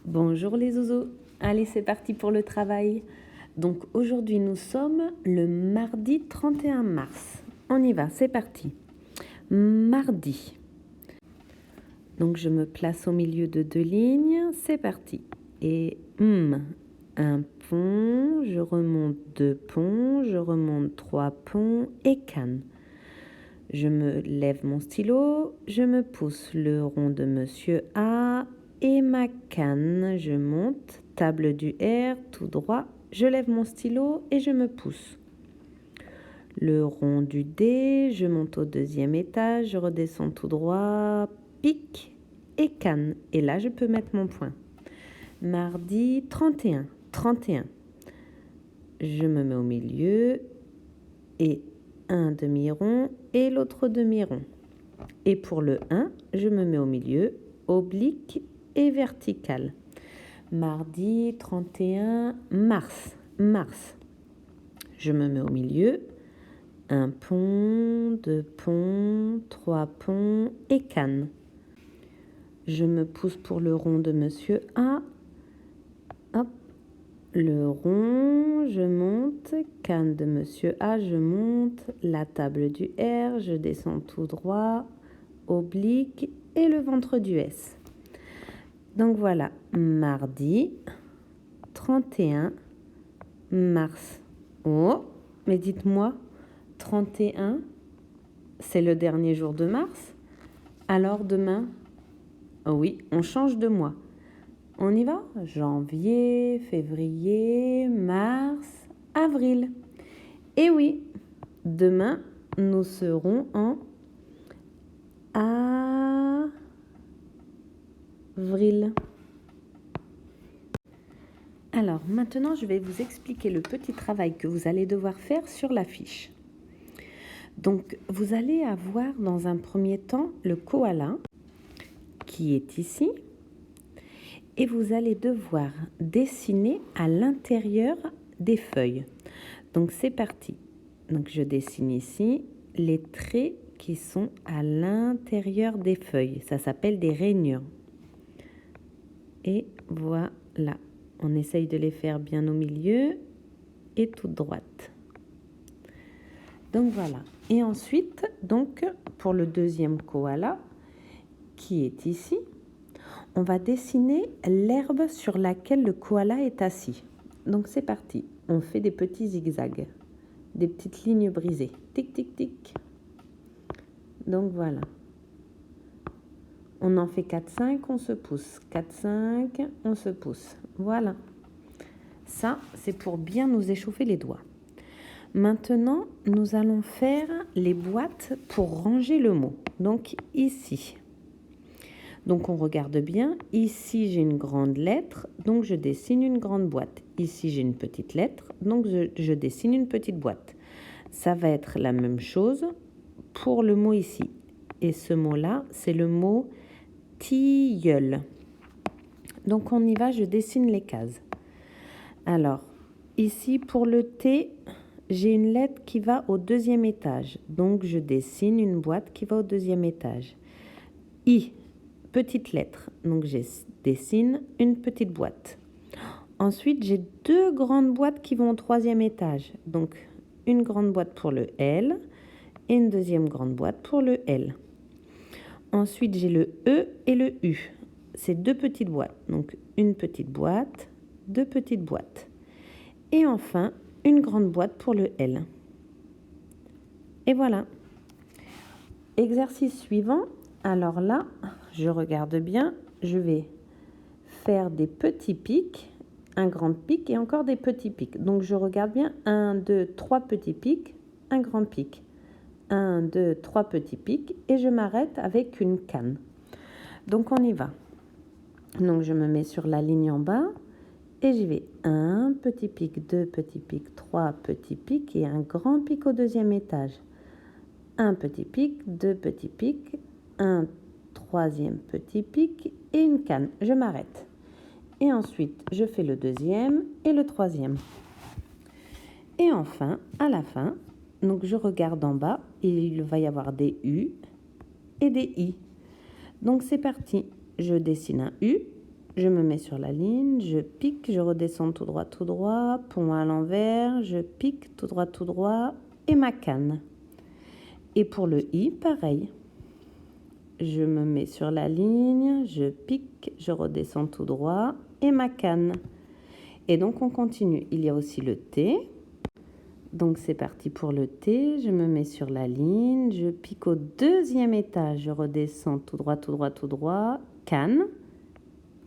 Bonjour les zouzous, allez c'est parti pour le travail. Donc aujourd'hui nous sommes le mardi 31 mars. On y va, c'est parti. Mardi. Donc je me place au milieu de deux lignes, c'est parti. Et un pont, je remonte deux ponts, je remonte trois ponts et canne. Je me lève mon stylo, je me pousse le rond de Monsieur A et ma canne. Je monte, table du R, tout droit. Je lève mon stylo et je me pousse. Le rond du D, je monte au deuxième étage, je redescends tout droit, pic et canne. Et là, je peux mettre mon point. Mardi 31. Je me mets au milieu et un demi-rond et l'autre demi-rond. Et pour le 1, je me mets au milieu, oblique et vertical. Mardi 31 mars. Je me mets au milieu, un pont, deux ponts, trois ponts et canne. Je me pousse pour le rond de Monsieur A. Hop, le rond, je monte, canne de Monsieur A, je monte, la table du R, je descends tout droit, oblique et le ventre du S. Donc voilà, mardi 31 mars. Oh, mais dites-moi, 31, c'est le dernier jour de mars? Alors demain, oh oui, on change de mois. On y va? Janvier, février, mars, avril. Et oui, demain, nous serons en avril. Alors maintenant, je vais vous expliquer le petit travail que vous allez devoir faire sur la fiche. Donc, vous allez avoir dans un premier temps le koala qui est ici. Et vous allez devoir dessiner à l'intérieur des feuilles. Donc c'est parti. Donc je dessine ici les traits qui sont à l'intérieur des feuilles. Ça s'appelle des rainures. Et voilà. On essaye de les faire bien au milieu et toute droite. Donc voilà. Et ensuite, donc pour le deuxième koala qui est ici, on va dessiner l'herbe sur laquelle le koala est assis. Donc c'est parti. On fait des petits zigzags, des petites lignes brisées. Tic, tic, tic. Donc voilà. On en fait 4-5, on se pousse. 4-5, on se pousse. Voilà. Ça, c'est pour bien nous échauffer les doigts. Maintenant, nous allons faire les boîtes pour ranger le mot. Donc ici. Donc on regarde bien, ici j'ai une grande lettre, donc je dessine une grande boîte. Ici j'ai une petite lettre, donc je dessine une petite boîte. Ça va être la même chose pour le mot ici. Et ce mot-là, c'est le mot tilleul. Donc on y va, je dessine les cases. Alors, ici pour le T, j'ai une lettre qui va au deuxième étage. Donc je dessine une boîte qui va au deuxième étage. I. Petite lettre, donc je dessine une petite boîte. Ensuite, j'ai deux grandes boîtes qui vont au troisième étage. Donc, une grande boîte pour le L et une deuxième grande boîte pour le L. Ensuite, j'ai le E et le U. C'est deux petites boîtes. Donc, une petite boîte, deux petites boîtes. Et enfin, une grande boîte pour le L. Et voilà. Exercice suivant. Alors là, je regarde bien, je vais faire des petits pics, un grand pic et encore des petits pics. Donc je regarde bien, 1, 2, 3 petits pics, un grand pic. 1, 2, 3 petits pics et je m'arrête avec une canne. Donc on y va. Donc je me mets sur la ligne en bas et j'y vais. 1 petit pic, 2 petits pics, 3 petits pics et un grand pic au deuxième étage. Un petit pic, deux petits pics, un troisième petit pic et une canne. Je m'arrête. Et ensuite, je fais le deuxième et le troisième. Et enfin, à la fin, donc je regarde en bas et il va y avoir des U et des I. Donc c'est parti. Je dessine un U, je me mets sur la ligne, je pique, je redescends tout droit, pont à l'envers, je pique tout droit et ma canne. Et pour le I, pareil. Je me mets sur la ligne, je pique, je redescends tout droit et ma canne. Et donc on continue. Il y a aussi le T. Donc c'est parti pour le T. Je me mets sur la ligne, je pique au deuxième étage, je redescends tout droit, canne.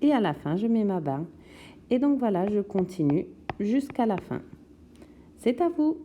Et à la fin, je mets ma barre. Et donc voilà, je continue jusqu'à la fin. C'est à vous!